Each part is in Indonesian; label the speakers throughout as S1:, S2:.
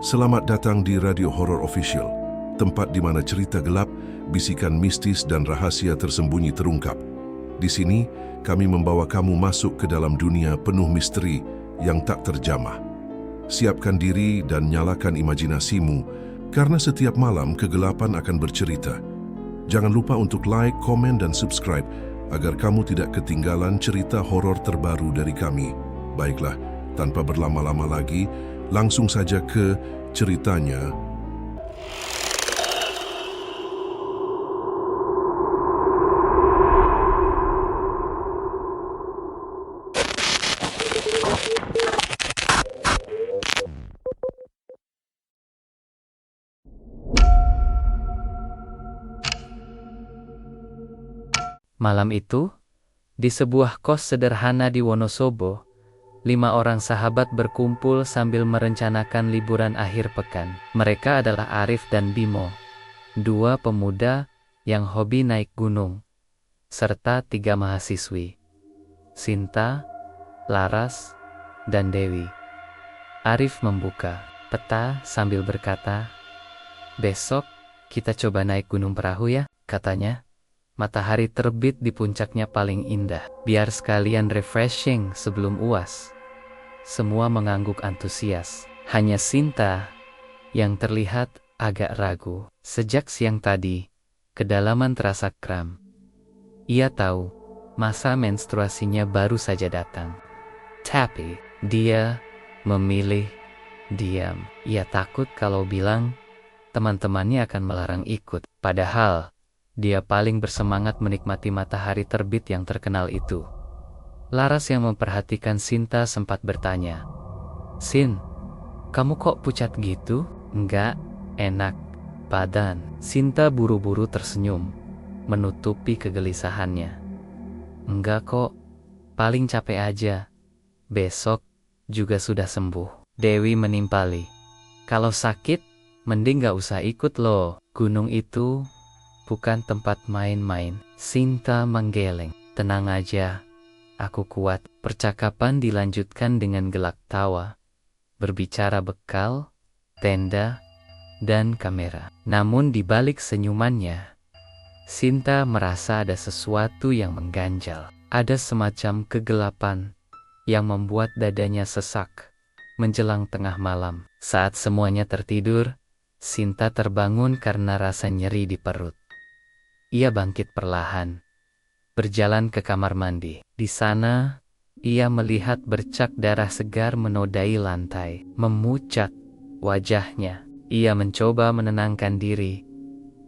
S1: Selamat datang di Radio Horror Official, tempat di mana cerita gelap, bisikan mistis dan rahasia tersembunyi terungkap. Di sini, kami membawa kamu masuk ke dalam dunia penuh misteri yang tak terjamah. Siapkan diri dan nyalakan imajinasimu, karena setiap malam kegelapan akan bercerita. Jangan lupa untuk like, komen, dan subscribe agar kamu tidak ketinggalan cerita horor terbaru dari kami. Baiklah, tanpa berlama-lama lagi, langsung saja ke ceritanya.
S2: Malam itu, di sebuah kos sederhana di Wonosobo, 5 orang sahabat berkumpul sambil merencanakan liburan akhir pekan. Mereka adalah Arif dan Bimo, 2 pemuda yang hobi naik gunung, serta 3 mahasiswi, Sinta, Laras, dan Dewi. Arif membuka peta sambil berkata, "Besok kita coba naik gunung perahu ya," katanya. Matahari terbit di puncaknya paling indah, biar sekalian refreshing sebelum UAS. Semua mengangguk antusias. Hanya Sinta yang terlihat agak ragu. Sejak siang tadi, kedalaman terasa kram. Ia tahu masa menstruasinya baru saja datang. Tapi dia memilih diam. Ia takut kalau bilang teman-temannya akan melarang ikut. Padahal dia paling bersemangat menikmati matahari terbit yang terkenal itu. Laras yang memperhatikan Sinta sempat bertanya, "Sin, kamu kok pucat gitu? Enggak enak badan." Sinta buru-buru tersenyum, menutupi kegelisahannya. "Enggak kok, paling capek aja. Besok juga sudah sembuh." Dewi menimpali, "Kalau sakit, mending gak usah ikut loh. Gunung itu bukan tempat main-main." Sinta menggeleng. "Tenang aja, aku kuat." Percakapan dilanjutkan dengan gelak tawa, berbicara bekal, tenda, dan kamera. Namun di balik senyumannya, Sinta merasa ada sesuatu yang mengganjal. Ada semacam kegelapan yang membuat dadanya sesak menjelang tengah malam. Saat semuanya tertidur, Sinta terbangun karena rasa nyeri di perut. Ia bangkit perlahan, berjalan ke kamar mandi. Di sana, ia melihat bercak darah segar menodai lantai, memucat wajahnya. Ia mencoba menenangkan diri,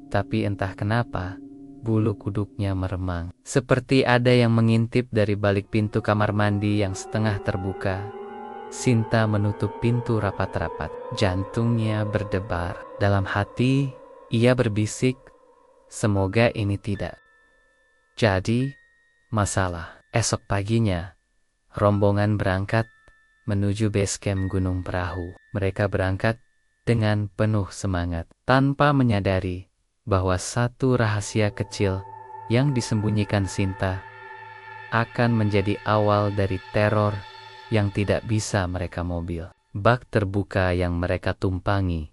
S2: tapi entah kenapa, bulu kuduknya meremang. Seperti ada yang mengintip dari balik pintu kamar mandi yang setengah terbuka. Sinta menutup pintu rapat-rapat. Jantungnya berdebar. Dalam hati, ia berbisik, "Semoga ini tidak jadi masalah." Esok paginya, rombongan berangkat menuju base camp Gunung Perahu. Mereka berangkat dengan penuh semangat, tanpa menyadari bahwa satu rahasia kecil yang disembunyikan Sinta akan menjadi awal dari teror yang tidak bisa mereka mobil. Bak terbuka yang mereka tumpangi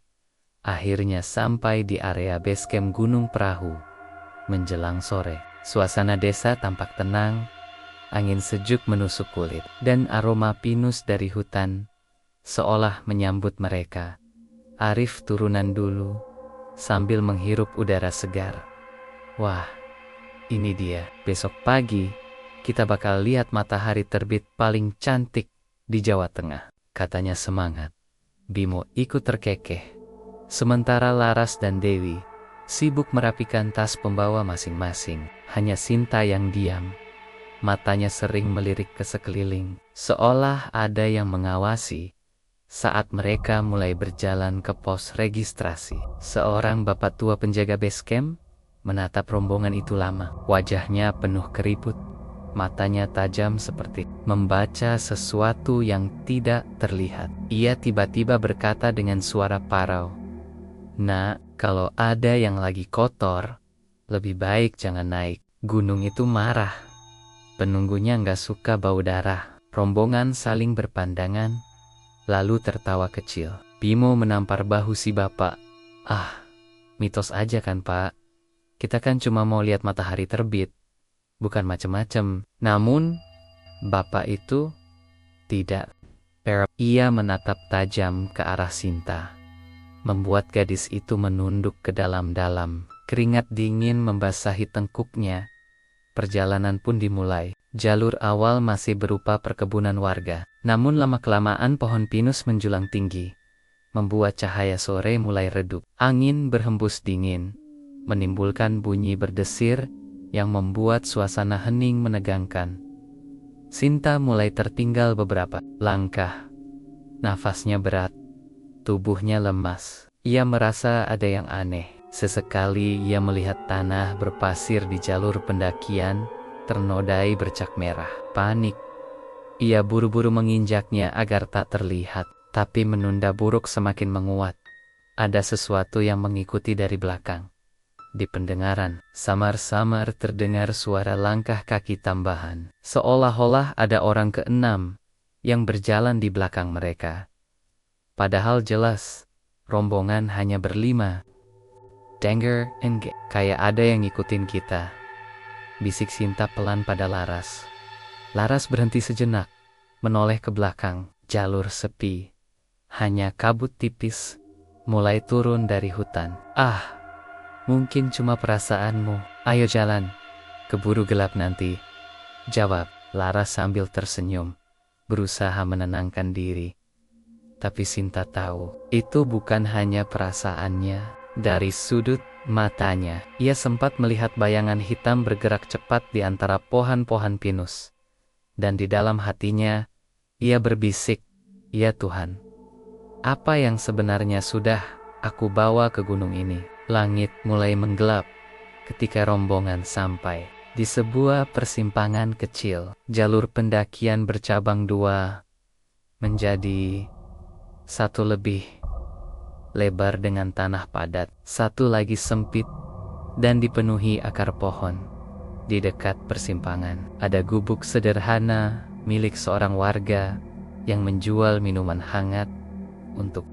S2: akhirnya sampai di area base camp Gunung Perahu menjelang sore. Suasana desa tampak tenang, angin sejuk menusuk kulit, dan aroma pinus dari hutan seolah menyambut mereka. Arif turunan dulu sambil menghirup udara segar. "Wah, ini dia. Besok pagi kita bakal lihat matahari terbit paling cantik di Jawa Tengah," katanya semangat. Bimo ikut terkekeh. Sementara Laras dan Dewi sibuk merapikan tas pembawa masing-masing. Hanya Sinta yang diam. Matanya sering melirik ke sekeliling, seolah ada yang mengawasi. Saat mereka mulai berjalan ke pos registrasi, seorang bapak tua penjaga base camp menatap rombongan itu lama. Wajahnya penuh keriput, matanya tajam seperti membaca sesuatu yang tidak terlihat. Ia tiba-tiba berkata dengan suara parau, "Nak, kalau ada yang lagi kotor, lebih baik jangan naik. Gunung itu marah. Penunggunya nggak suka bau darah." Rombongan saling berpandangan, lalu tertawa kecil. Bimo menampar bahu si bapak. Ah, mitos aja kan pak. Kita kan cuma mau lihat matahari terbit, bukan macem-macem. Namun, bapak itu tidak. Ia menatap tajam ke arah Sinta, membuat gadis itu menunduk ke dalam-dalam. Keringat dingin membasahi tengkuknya. Perjalanan pun dimulai. Jalur awal masih berupa perkebunan warga. Namun lama-kelamaan pohon pinus menjulang tinggi, membuat cahaya sore mulai redup. Angin berhembus dingin, menimbulkan bunyi berdesir yang membuat suasana hening menegangkan. Sinta mulai tertinggal beberapa langkah. Nafasnya berat, tubuhnya lemas. Ia merasa ada yang aneh. Sesekali ia melihat tanah berpasir di jalur pendakian ternodai bercak merah. Panik. Ia buru-buru menginjaknya agar tak terlihat, tapi menunda buruk semakin menguat. Ada sesuatu yang mengikuti dari belakang. Di pendengaran, samar-samar terdengar suara langkah kaki tambahan. Seolah-olah ada orang keenam yang berjalan di belakang mereka. Padahal jelas, rombongan hanya berlima. Danger and kayak ada yang ngikutin kita, bisik Sinta pelan pada Laras. Laras berhenti sejenak, menoleh ke belakang. Jalur sepi, hanya kabut tipis mulai turun dari hutan. Ah, mungkin cuma perasaanmu. Ayo jalan, keburu gelap nanti, jawab Laras sambil tersenyum, berusaha menenangkan diri. Tapi Sinta tahu, itu bukan hanya perasaannya. Dari sudut matanya, ia sempat melihat bayangan hitam bergerak cepat di antara pohon-pohon pinus. Dan di dalam hatinya, ia berbisik, "Ya Tuhan, apa yang sebenarnya sudah aku bawa ke gunung ini?" Langit mulai menggelap ketika rombongan sampai di sebuah persimpangan kecil. Jalur pendakian bercabang dua, menjadi satu lebih lebar dengan tanah padat, satu lagi sempit dan dipenuhi akar pohon. Di dekat persimpangan, ada gubuk sederhana milik seorang warga yang menjual minuman hangat untuk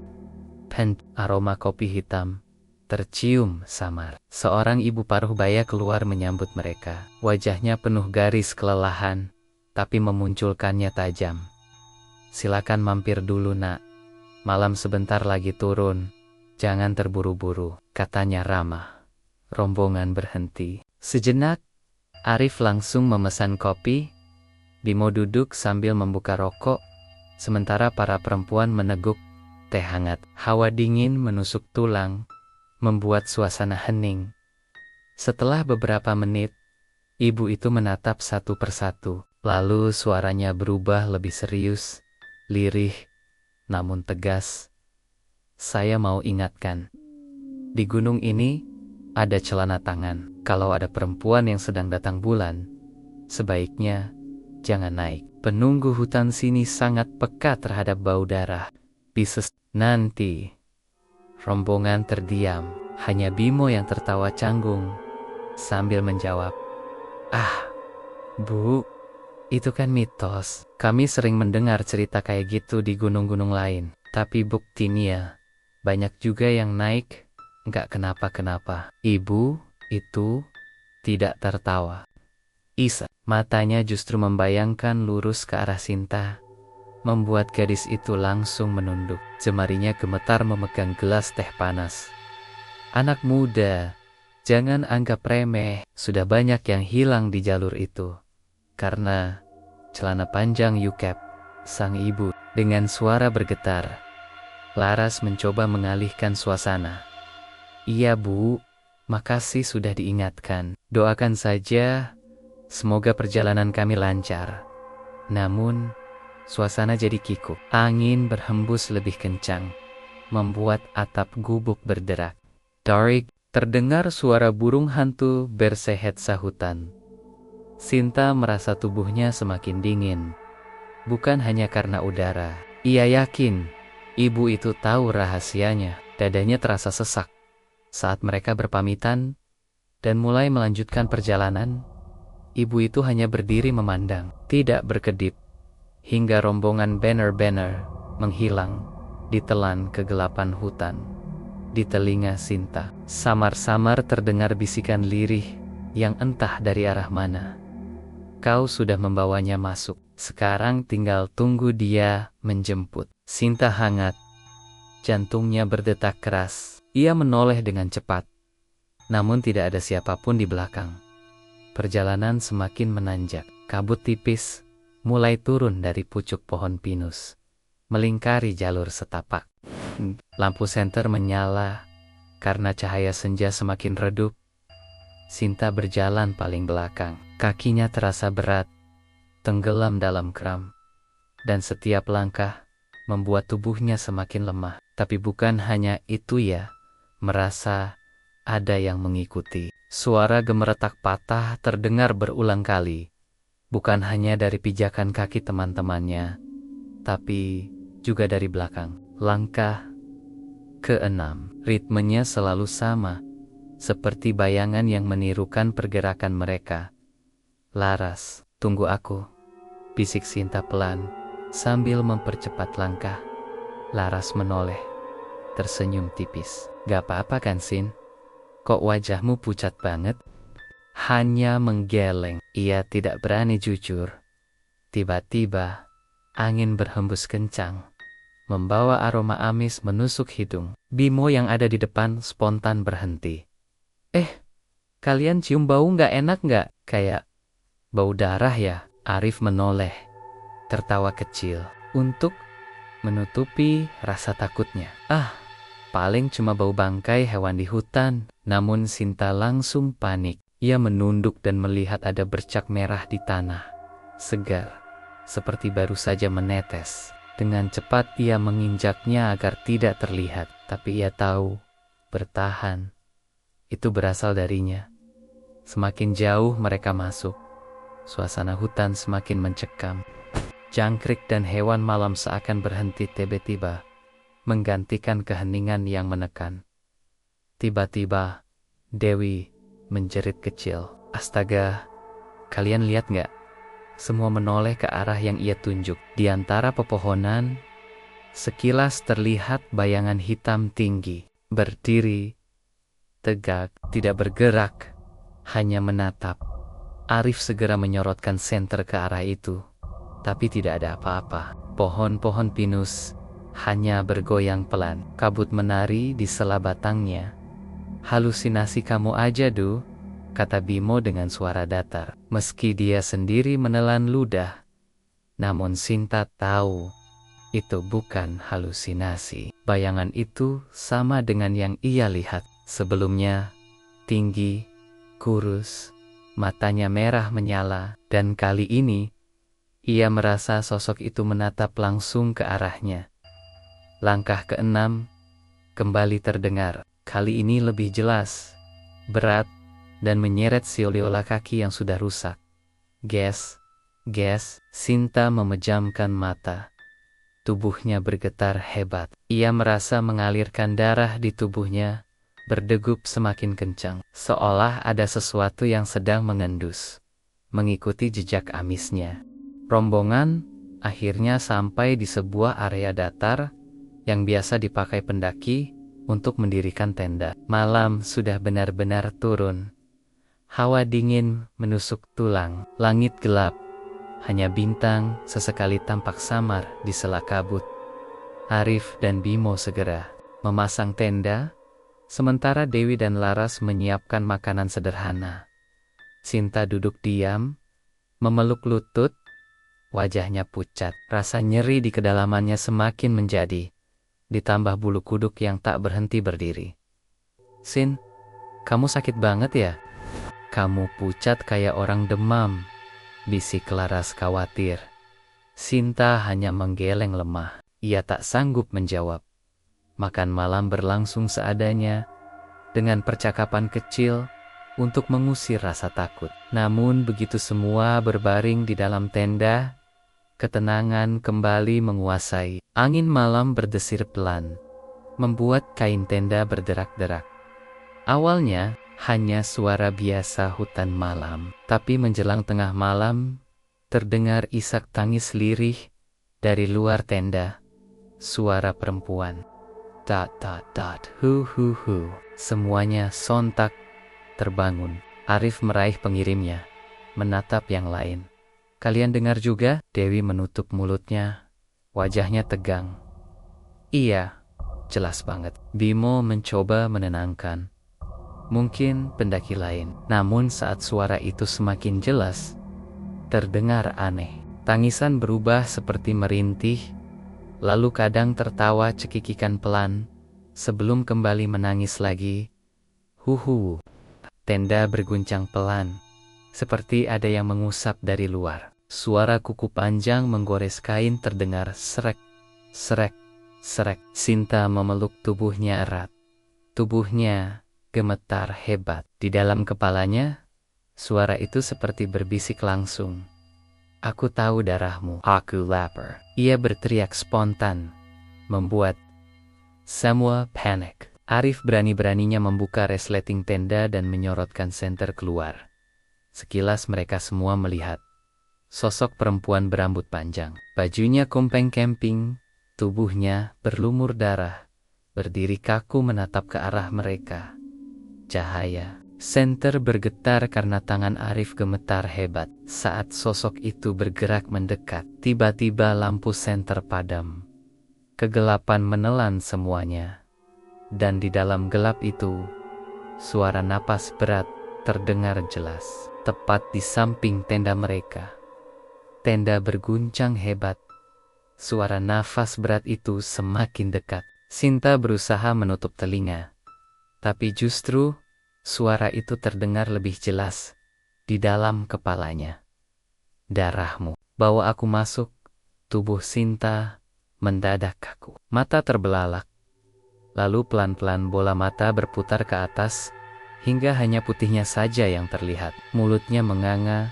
S2: aroma kopi hitam tercium samar. Seorang ibu paruh baya keluar menyambut mereka. Wajahnya penuh garis kelelahan, tapi memunculkannya tajam. "Silakan mampir dulu, Nak. Malam sebentar lagi turun. Jangan terburu-buru," katanya ramah. Rombongan berhenti. Sejenak, Arif langsung memesan kopi. Bimo duduk sambil membuka rokok, sementara para perempuan meneguk teh hangat. Hawa dingin menusuk tulang, membuat suasana hening. Setelah beberapa menit, ibu itu menatap satu persatu. Lalu suaranya berubah lebih serius, lirih, namun tegas. "Saya mau ingatkan, di gunung ini ada celana tangan. Kalau ada perempuan yang sedang datang bulan, sebaiknya jangan naik. Penunggu hutan sini sangat peka terhadap bau darah. Pisces nanti." Rombongan terdiam, hanya Bimo yang tertawa canggung sambil menjawab, "Ah, Bu, itu kan mitos. Kami sering mendengar cerita kayak gitu di gunung-gunung lain. Tapi buktinya, banyak juga yang naik, nggak kenapa-kenapa." Ibu itu tidak tertawa. Isa, matanya justru membayangkan lurus ke arah Sinta, membuat gadis itu langsung menunduk. Jemarinya gemetar memegang gelas teh panas. "Anak muda, jangan anggap remeh. Sudah banyak yang hilang di jalur itu karena celana panjang Yukep." Sang ibu dengan suara bergetar. Laras mencoba mengalihkan suasana. "Iya Bu, makasih sudah diingatkan. Doakan saja semoga perjalanan kami lancar." Namun, suasana jadi kikuk. Angin berhembus lebih kencang, membuat atap gubuk berderak. Tarik, terdengar suara burung hantu bersehet sahutan. Sinta merasa tubuhnya semakin dingin. Bukan hanya karena udara. Ia yakin ibu itu tahu rahasianya. Dadanya terasa sesak saat mereka berpamitan dan mulai melanjutkan perjalanan. Ibu itu hanya berdiri memandang, tidak berkedip, hingga rombongan banner-banner menghilang ditelan kegelapan hutan. Di telinga Sinta, samar-samar terdengar bisikan lirih yang entah dari arah mana. Kau sudah membawanya masuk. Sekarang tinggal tunggu dia menjemput. Sinta hangat. Jantungnya berdetak keras. Ia menoleh dengan cepat. Namun tidak ada siapapun di belakang. Perjalanan semakin menanjak. Kabut tipis mulai turun dari pucuk pohon pinus, melingkari jalur setapak. Lampu senter menyala karena cahaya senja semakin redup. Sinta berjalan paling belakang. Kakinya terasa berat, tenggelam dalam kram. Dan setiap langkah membuat tubuhnya semakin lemah. Tapi bukan hanya itu ya, merasa ada yang mengikuti. Suara gemeretak patah terdengar berulang kali. Bukan hanya dari pijakan kaki teman-temannya, tapi juga dari belakang. Langkah ke-6. Ritmenya selalu sama, seperti bayangan yang menirukan pergerakan mereka. Laras, tunggu aku, bisik Sinta pelan, sambil mempercepat langkah. Laras menoleh, tersenyum tipis. Gak apa-apa kan, Sin? Kok wajahmu pucat banget? Hanya menggeleng. Ia tidak berani jujur. Tiba-tiba, angin berhembus kencang, membawa aroma amis menusuk hidung. Bimo yang ada di depan spontan berhenti. Kalian cium bau nggak enak nggak? Kayak bau darah ya? Arif menoleh, tertawa kecil, untuk menutupi rasa takutnya. Paling cuma bau bangkai hewan di hutan. Namun Sinta langsung panik. Ia menunduk dan melihat ada bercak merah di tanah. Segar, seperti baru saja menetes. Dengan cepat ia menginjaknya agar tidak terlihat. Tapi ia tahu, bertahan. Itu berasal darinya. Semakin jauh mereka masuk, suasana hutan semakin mencekam. Jangkrik dan hewan malam seakan berhenti tiba-tiba, menggantikan keheningan yang menekan. Tiba-tiba, Dewi menjerit kecil. Astaga, kalian lihat nggak? Semua menoleh ke arah yang ia tunjuk. Di antara pepohonan, sekilas terlihat bayangan hitam tinggi, berdiri, tegak, tidak bergerak, hanya menatap. Arif segera menyorotkan senter ke arah itu, tapi tidak ada apa-apa. Pohon-pohon pinus hanya bergoyang pelan. Kabut menari di sela batangnya. Halusinasi kamu aja, Du, kata Bimo dengan suara datar. Meski dia sendiri menelan ludah, namun Sinta tahu itu bukan halusinasi. Bayangan itu sama dengan yang ia lihat sebelumnya. Tinggi, kurus, matanya merah menyala, dan kali ini ia merasa sosok itu menatap langsung ke arahnya. Langkah ke-6 kembali terdengar. Kali ini lebih jelas, berat, dan menyeret siola kaki yang sudah rusak. Ges, Sinta memejamkan mata. Tubuhnya bergetar hebat. Ia merasa mengalirkan darah di tubuhnya, berdegup semakin kencang. Seolah ada sesuatu yang sedang mengendus, mengikuti jejak amisnya. Rombongan akhirnya sampai di sebuah area datar yang biasa dipakai pendaki untuk mendirikan tenda. Malam sudah benar-benar turun. Hawa dingin menusuk tulang. Langit gelap. Hanya bintang sesekali tampak samar di sela kabut. Arif dan Bimo segera memasang tenda, sementara Dewi dan Laras menyiapkan makanan sederhana. Sinta duduk diam, memeluk lutut, wajahnya pucat. Rasa nyeri di kedalamannya semakin menjadi, ditambah bulu kuduk yang tak berhenti berdiri. Sin, kamu sakit banget ya? Kamu pucat kayak orang demam, bisik Laras khawatir. Sinta hanya menggeleng lemah. Ia tak sanggup menjawab. Makan malam berlangsung seadanya, dengan percakapan kecil untuk mengusir rasa takut. Namun begitu semua berbaring di dalam tenda, ketenangan kembali menguasai. Angin malam berdesir pelan, membuat kain tenda berderak-derak. Awalnya hanya suara biasa hutan malam, tapi menjelang tengah malam, terdengar isak tangis lirih dari luar tenda. Suara perempuan. Hu hu hu. Semuanya sontak terbangun. Arif meraih pengirimnya, menatap yang lain. Kalian dengar juga? Dewi menutup mulutnya, wajahnya tegang. Iya, jelas banget. Bimo mencoba menenangkan. Mungkin pendaki lain. Namun saat suara itu semakin jelas, terdengar aneh. Tangisan berubah seperti merintih, lalu kadang tertawa cekikikan pelan, sebelum kembali menangis lagi. Huhu. Tenda berguncang pelan, seperti ada yang mengusap dari luar. Suara kuku panjang menggores kain terdengar srek, srek, srek. Sinta memeluk tubuhnya erat. Tubuhnya gemetar hebat. Di dalam kepalanya, suara itu seperti berbisik langsung. Aku tahu darahmu. Aku lapar. Ia berteriak spontan, membuat semua panik. Arif berani-beraninya membuka resleting tenda dan menyorotkan senter keluar. Sekilas mereka semua melihat sosok perempuan berambut panjang. Bajunya kompeng camping, tubuhnya berlumur darah, berdiri kaku menatap ke arah mereka. Cahaya senter bergetar karena tangan Arif gemetar hebat. Saat sosok itu bergerak mendekat, tiba-tiba lampu senter padam. Kegelapan menelan semuanya. Dan di dalam gelap itu, suara napas berat terdengar jelas, tepat di samping tenda mereka. Tenda berguncang hebat. Suara nafas berat itu semakin dekat. Sinta berusaha menutup telinga. Tapi justru, suara itu terdengar lebih jelas di dalam kepalanya. Darahmu. Bawa aku masuk. Tubuh Sinta mendadak kaku. Mata terbelalak. Lalu pelan-pelan bola mata berputar ke atas, hingga hanya putihnya saja yang terlihat. Mulutnya menganga,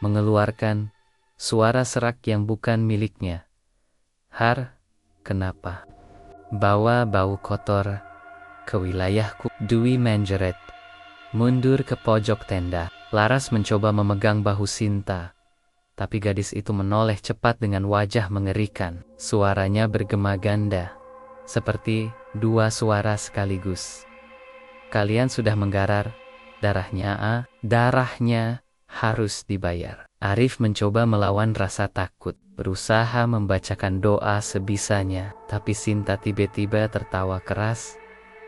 S2: mengeluarkan suara serak yang bukan miliknya. Har, kenapa? Bawa bau kotor ke wilayahku. Dwi menjerit, mundur ke pojok tenda. Laras mencoba memegang bahu Sinta, tapi gadis itu menoleh cepat dengan wajah mengerikan. Suaranya bergema ganda, seperti dua suara sekaligus. Kalian sudah menggarar, darahnya harus dibayar. Arif mencoba melawan rasa takut, berusaha membacakan doa sebisanya, tapi Sinta tiba-tiba tertawa keras.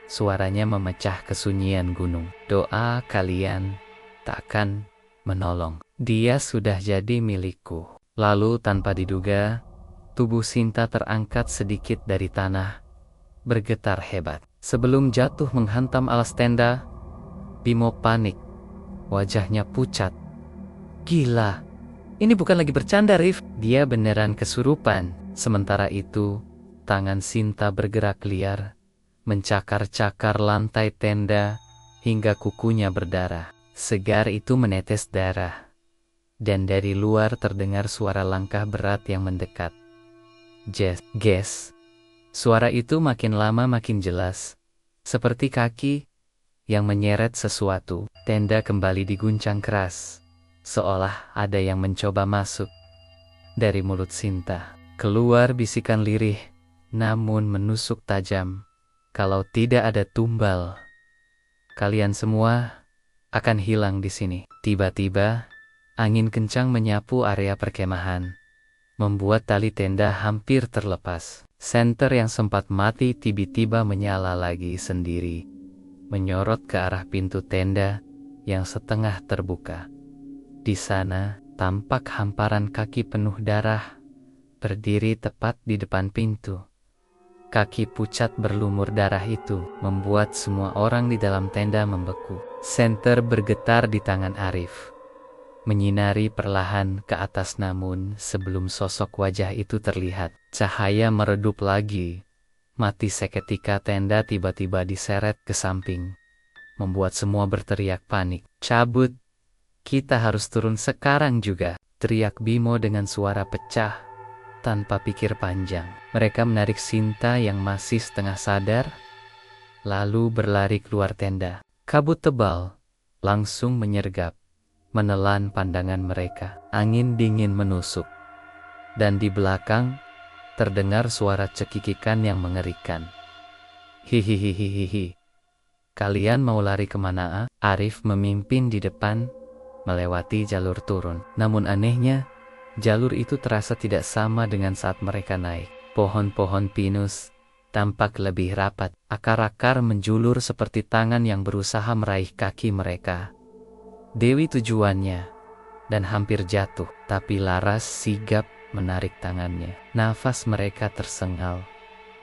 S2: Suaranya memecah kesunyian gunung. Doa kalian takkan menolong. Dia sudah jadi milikku. Lalu tanpa diduga, tubuh Sinta terangkat sedikit dari tanah, bergetar hebat. Sebelum jatuh menghantam alas tenda, Bimo panik. Wajahnya pucat. Gila, ini bukan lagi bercanda, Rif. Dia beneran kesurupan. Sementara itu, tangan Sinta bergerak liar, mencakar-cakar lantai tenda, hingga kukunya berdarah. Segar itu menetes darah. Dan dari luar terdengar suara langkah berat yang mendekat. Ges. Suara itu makin lama makin jelas, seperti kaki yang menyeret sesuatu. Tenda kembali diguncang keras, seolah ada yang mencoba masuk. Dari mulut Sinta keluar bisikan lirih, namun menusuk tajam. Kalau tidak ada tumbal, kalian semua akan hilang di sini. Tiba-tiba, angin kencang menyapu area perkemahan, membuat tali tenda hampir terlepas. Senter yang sempat mati tiba-tiba menyala lagi sendiri, menyorot ke arah pintu tenda yang setengah terbuka. Di sana, tampak hamparan kaki penuh darah, berdiri tepat di depan pintu. Kaki pucat berlumur darah itu membuat semua orang di dalam tenda membeku. Senter bergetar di tangan Arif, menyinari perlahan ke atas, namun sebelum sosok wajah itu terlihat, cahaya meredup lagi. Mati seketika tenda tiba-tiba diseret ke samping, membuat semua berteriak panik. Cabut, kita harus turun sekarang juga, teriak Bimo dengan suara pecah, tanpa pikir panjang. Mereka menarik Sinta yang masih setengah sadar, lalu berlari keluar tenda. Kabut tebal langsung menyergap, menelan pandangan mereka. Angin dingin menusuk, dan di belakang, terdengar suara cekikikan yang mengerikan. Hihihihihihi. Kalian mau lari kemana? Arif memimpin di depan, melewati jalur turun. Namun anehnya, jalur itu terasa tidak sama dengan saat mereka naik. Pohon-pohon pinus tampak lebih rapat. Akar-akar menjulur seperti tangan yang berusaha meraih kaki mereka. Dewi tujuannya, dan hampir jatuh. Tapi Laras sigap menarik tangannya. Nafas mereka tersengal.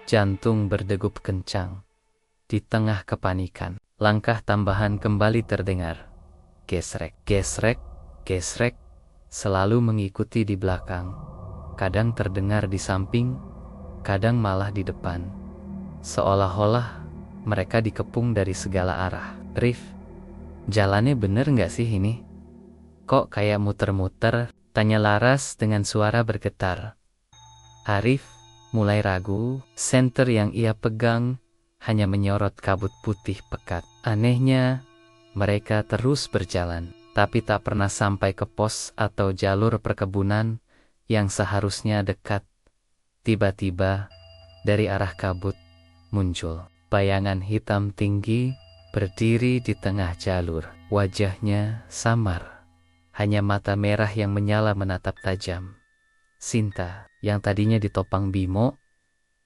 S2: Jantung berdegup kencang. Di tengah kepanikan, langkah tambahan kembali terdengar. Gesrek, gesrek, gesrek, selalu mengikuti di belakang. Kadang terdengar di samping, kadang malah di depan. Seolah-olah mereka dikepung dari segala arah. Rif, jalannya bener nggak sih ini? Kok kayak muter-muter? Tanya Laras dengan suara bergetar. Arif mulai ragu. Senter yang ia pegang hanya menyorot kabut putih pekat. Anehnya, mereka terus berjalan, tapi tak pernah sampai ke pos atau jalur perkebunan yang seharusnya dekat. Tiba-tiba, dari arah kabut, muncul bayangan hitam tinggi berdiri di tengah jalur. Wajahnya samar, hanya mata merah yang menyala menatap tajam. Sinta, yang tadinya ditopang Bimo,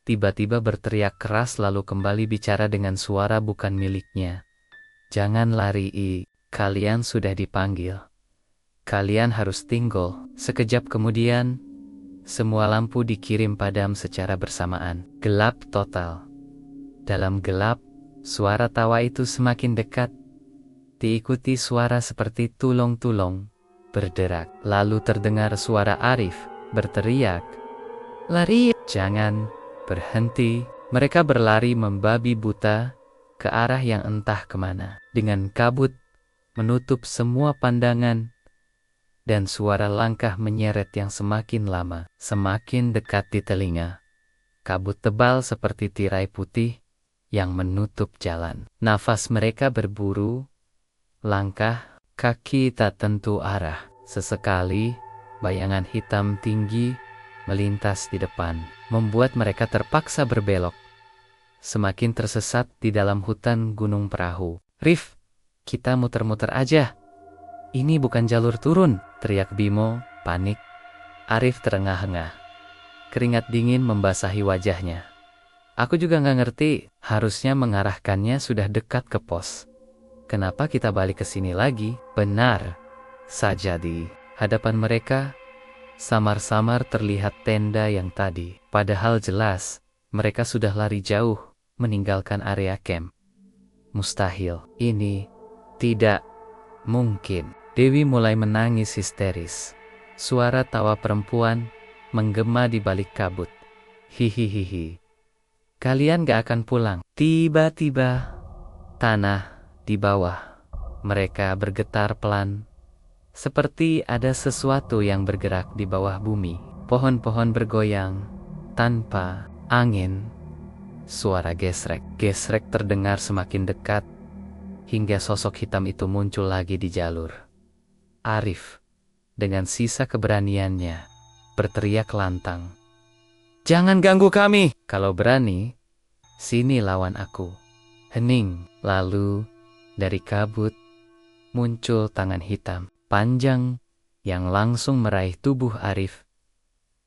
S2: tiba-tiba berteriak keras lalu kembali bicara dengan suara bukan miliknya. Jangan lari, kalian sudah dipanggil. Kalian harus tinggal. Sekejap kemudian, semua lampu dikirim padam secara bersamaan. Gelap total. Dalam gelap, suara tawa itu semakin dekat. Diikuti suara seperti tulong-tulong, berderak. Lalu terdengar suara Arif, berteriak. Lari, jangan berhenti. Mereka berlari membabi buta ke arah yang entah kemana. Dengan kabut menutup semua pandangan dan suara langkah menyeret yang semakin lama, semakin dekat di telinga. Kabut tebal seperti tirai putih yang menutup jalan. Nafas mereka berburu, langkah kaki tak tentu arah. Sesekali bayangan hitam tinggi melintas di depan, membuat mereka terpaksa berbelok. Semakin tersesat di dalam hutan gunung perahu. Rif, kita muter-muter aja. Ini bukan jalur turun, teriak Bimo, panik. Arif terengah-engah. Keringat dingin membasahi wajahnya. Aku juga nggak ngerti, harusnya mengarahkannya sudah dekat ke pos. Kenapa kita balik ke sini lagi? Benar saja di hadapan mereka, samar-samar terlihat tenda yang tadi. Padahal jelas, mereka sudah lari jauh, meninggalkan area camp. Mustahil, ini tidak mungkin. Dewi mulai menangis histeris. Suara tawa perempuan menggema di balik kabut. Hihihihi. Kalian gak akan pulang. Tiba-tiba, tanah di bawah mereka bergetar pelan. Seperti ada sesuatu yang bergerak di bawah bumi. Pohon-pohon bergoyang tanpa angin. Suara gesrek terdengar semakin dekat, hingga sosok hitam itu muncul lagi di jalur. Arif, dengan sisa keberaniannya, berteriak lantang. Jangan ganggu kami! Kalau berani, sini lawan aku. Hening. Lalu, dari kabut, muncul tangan hitam, panjang, yang langsung meraih tubuh Arif.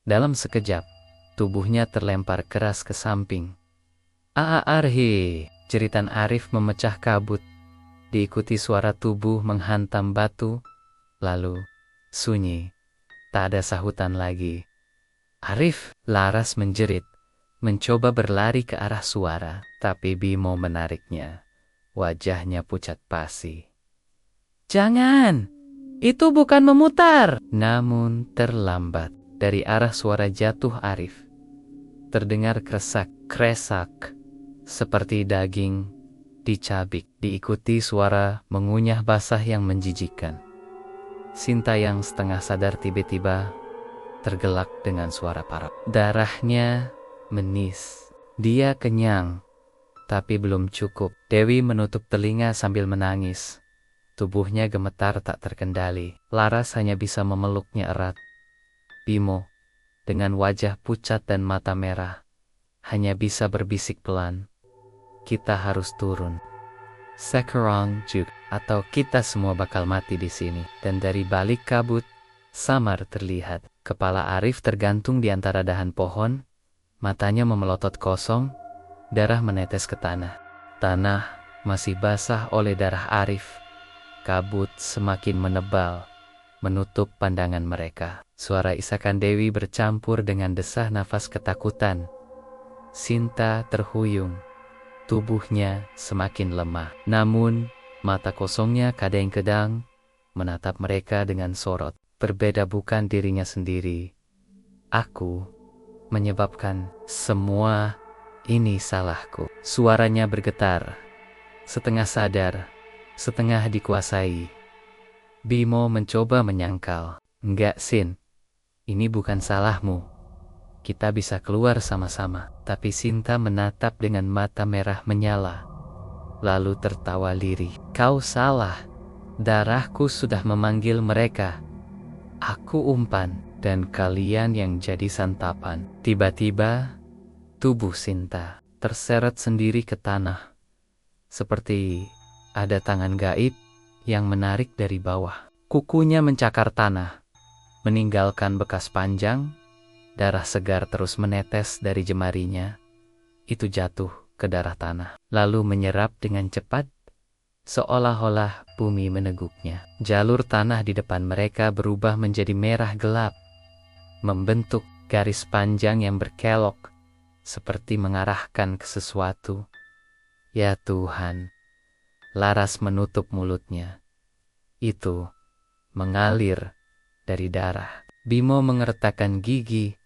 S2: Dalam sekejap, tubuhnya terlempar keras ke samping. Arhi, jeritan Arif memecah kabut, diikuti suara tubuh menghantam batu, lalu sunyi, tak ada sahutan lagi. Arif, Laras menjerit, mencoba berlari ke arah suara, tapi Bimo menariknya. Wajahnya pucat pasi. Jangan, itu bukan memutar. Namun terlambat. Dari arah suara jatuh Arif, terdengar kresak, seperti daging dicabik, diikuti suara mengunyah basah yang menjijikkan. Sinta yang setengah sadar tiba-tiba tergelak dengan suara parau. Darahnya menis. Dia kenyang, tapi belum cukup. Dewi menutup telinga sambil menangis. Tubuhnya gemetar tak terkendali. Laras hanya bisa memeluknya erat. Bimo, dengan wajah pucat dan mata merah, hanya bisa berbisik pelan, "Kita harus turun. Sekarang juga, atau kita semua bakal mati di sini." Dan dari balik kabut, samar terlihat kepala Arif tergantung di antara dahan pohon, matanya memelotot kosong, darah menetes ke tanah. Tanah masih basah oleh darah Arif. Kabut semakin menebal, menutup pandangan mereka. Suara isakan Dewi bercampur dengan desah nafas ketakutan. Sinta terhuyung, tubuhnya semakin lemah. Namun, mata kosongnya kadang-kadang menatap mereka dengan sorot. Berbeda bukan dirinya sendiri. Aku menyebabkan semua ini, salahku. Suaranya bergetar, setengah sadar, setengah dikuasai. Bimo mencoba menyangkal. "Enggak, Sin. Ini bukan salahmu. Kita bisa keluar sama-sama." Tapi Sinta menatap dengan mata merah menyala, lalu tertawa lirih. "Kau salah. Darahku sudah memanggil mereka. Aku umpan, dan kalian yang jadi santapan." Tiba-tiba, tubuh Sinta terseret sendiri ke tanah, seperti ada tangan gaib yang menarik dari bawah. Kukunya mencakar tanah, meninggalkan bekas panjang. Darah segar terus menetes dari jemarinya. Itu jatuh ke darah tanah, lalu menyerap dengan cepat, seolah-olah bumi meneguknya. Jalur tanah di depan mereka berubah menjadi merah gelap, membentuk garis panjang yang berkelok, seperti mengarahkan ke sesuatu. Ya Tuhan, laras menutup mulutnya. Itu mengalir dari darah. Bimo mengertakkan gigi,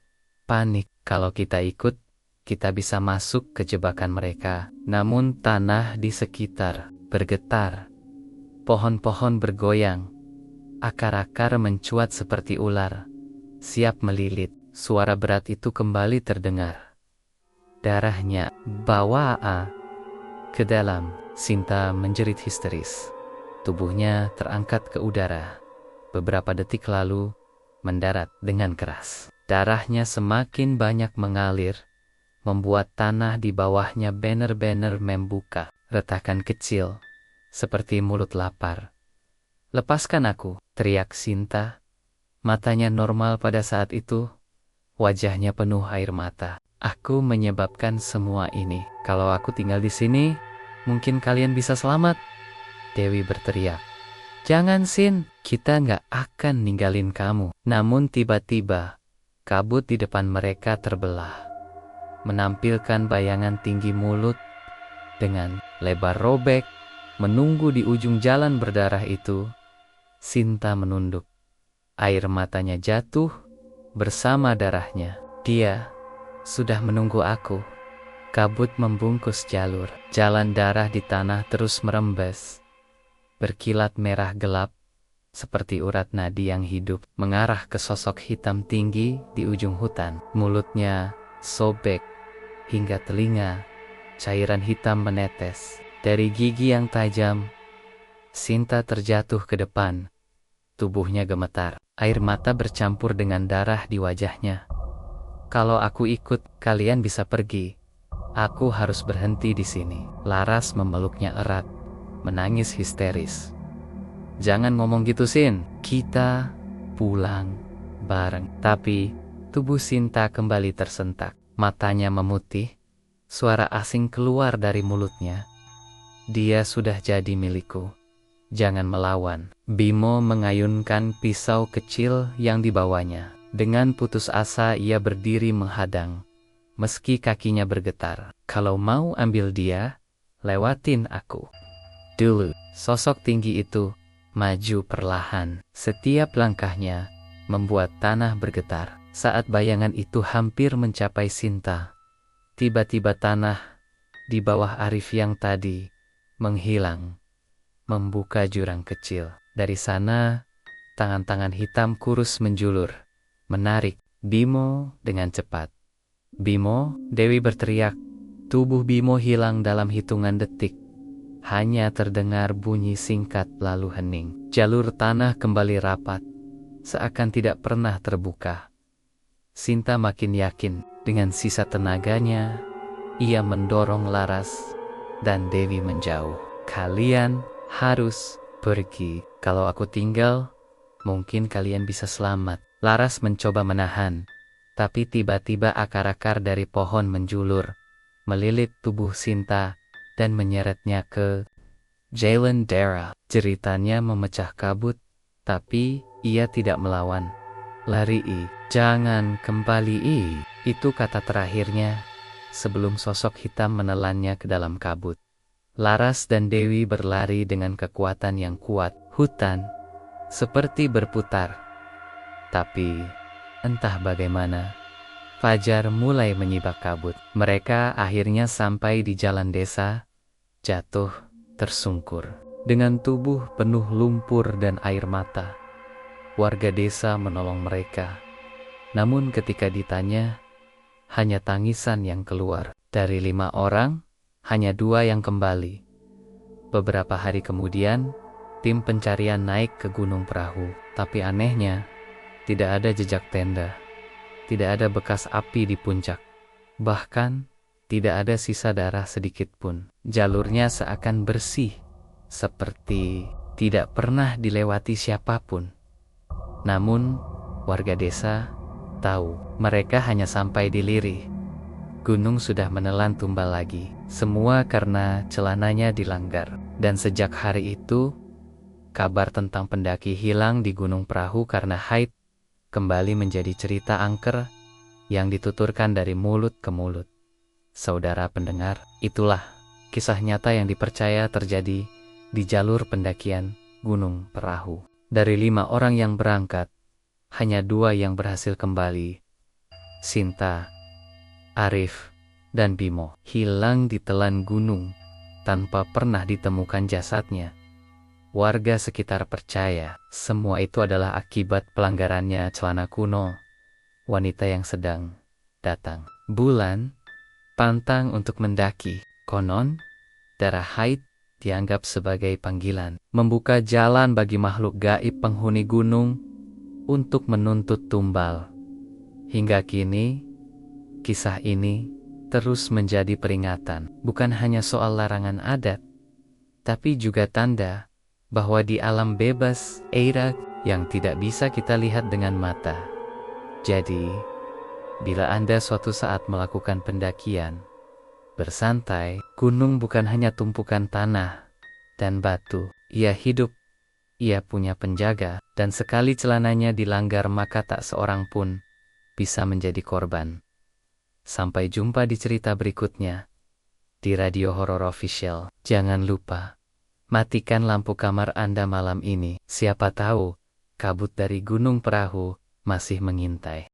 S2: panik. Kalau kita ikut, kita bisa masuk ke jebakan mereka. Namun tanah di sekitar bergetar. Pohon-pohon bergoyang. Akar-akar mencuat seperti ular, siap melilit. Suara berat itu kembali terdengar. "Darahnya, bawa ke dalam." Sinta menjerit histeris. Tubuhnya terangkat ke udara. Beberapa detik lalu, mendarat dengan keras. Darahnya semakin banyak mengalir, membuat tanah di bawahnya benar-benar membuka. Retakan kecil, seperti mulut lapar. "Lepaskan aku!" teriak Sinta. Matanya normal pada saat itu, wajahnya penuh air mata. "Aku menyebabkan semua ini. Kalau aku tinggal di sini, mungkin kalian bisa selamat." Dewi berteriak. "Jangan, Sin, kita nggak akan ninggalin kamu." Namun tiba-tiba, kabut di depan mereka terbelah, menampilkan bayangan tinggi mulut dengan lebar robek. Menunggu di ujung jalan berdarah itu, Sinta menunduk. Air matanya jatuh bersama darahnya. Dia sudah menunggu aku. Kabut membungkus jalur. Jalan darah di tanah terus merembes, berkilat merah gelap, seperti urat nadi yang hidup, mengarah ke sosok hitam tinggi di ujung hutan. Mulutnya sobek hingga telinga, cairan hitam menetes. Dari gigi yang tajam, Sinta terjatuh ke depan. Tubuhnya gemetar, air mata bercampur dengan darah di wajahnya. "Kalau aku ikut, kalian bisa pergi. Aku harus berhenti di sini." Laras memeluknya erat, menangis histeris. "Jangan ngomong gitu, Sin. Kita pulang bareng." Tapi tubuh Sinta kembali tersentak. Matanya memutih. Suara asing keluar dari mulutnya. "Dia sudah jadi milikku. Jangan melawan." Bimo mengayunkan pisau kecil yang dibawanya. Dengan putus asa ia berdiri menghadang, meski kakinya bergetar. "Kalau mau ambil dia, lewatin aku dulu." Sosok tinggi itu maju perlahan. Setiap langkahnya membuat tanah bergetar. Saat bayangan itu hampir mencapai Sinta, tiba-tiba tanah di bawah Arif yang tadi menghilang, membuka jurang kecil. Dari sana, tangan-tangan hitam kurus menjulur, menarik Bimo dengan cepat. "Bimo!" Dewi berteriak. Tubuh Bimo hilang dalam hitungan detik. Hanya terdengar bunyi singkat lalu hening. Jalur tanah kembali rapat, seakan tidak pernah terbuka. Sinta makin yakin. Dengan sisa tenaganya, ia mendorong Laras dan Dewi menjauh. Kalian harus pergi. Kalau aku tinggal, mungkin kalian bisa selamat. Laras mencoba menahan, tapi tiba-tiba akar-akar dari pohon menjulur, melilit tubuh Sinta dan menyeretnya ke jalan darah. Jeritanya memecah kabut, tapi ia tidak melawan. Lari, jangan kembali. Itu kata terakhirnya sebelum sosok hitam menelannya ke dalam kabut. Laras dan Dewi berlari dengan kekuatan yang kuat. Hutan seperti berputar. Tapi entah bagaimana, fajar mulai menyibak kabut. Mereka akhirnya sampai di jalan desa, jatuh tersungkur. Dengan tubuh penuh lumpur dan air mata, warga desa menolong mereka. Namun ketika ditanya, hanya tangisan yang keluar. Dari 5 orang, hanya 2 yang kembali. Beberapa hari kemudian, tim pencarian naik ke Gunung Perahu. Tapi anehnya, tidak ada jejak tenda. Tidak ada bekas api di puncak. Bahkan, tidak ada sisa darah sedikit pun. Jalurnya seakan bersih, seperti tidak pernah dilewati siapapun. Namun, warga desa tahu mereka hanya sampai di Lirih. Gunung sudah menelan tumbal lagi. Semua karena celananya dilanggar. Dan sejak hari itu, kabar tentang pendaki hilang di Gunung Perahu karena haid kembali menjadi cerita angker yang dituturkan dari mulut ke mulut. Saudara pendengar, itulah kisah nyata yang dipercaya terjadi di jalur pendakian Gunung Perahu. Dari 5 orang yang berangkat, hanya 2 yang berhasil kembali. Sinta, Arif, dan Bimo hilang di telan gunung tanpa pernah ditemukan jasadnya. Warga sekitar percaya semua itu adalah akibat pelanggarannya celana kuno wanita yang sedang datang. Bulan pantang untuk mendaki. Konon, darah haid dianggap sebagai panggilan, membuka jalan bagi makhluk gaib penghuni gunung untuk menuntut tumbal. Hingga kini, kisah ini terus menjadi peringatan, bukan hanya soal larangan adat, tapi juga tanda bahwa di alam bebas, era yang tidak bisa kita lihat dengan mata. Jadi, bila Anda suatu saat melakukan pendakian, bersantai. Gunung bukan hanya tumpukan tanah dan batu. Ia hidup, ia punya penjaga, dan sekali celananya dilanggar maka tak seorang pun bisa menjadi korban. Sampai jumpa di cerita berikutnya di Radio Horor Official. Jangan lupa, matikan lampu kamar Anda malam ini. Siapa tahu, kabut dari Gunung Perahu masih mengintai.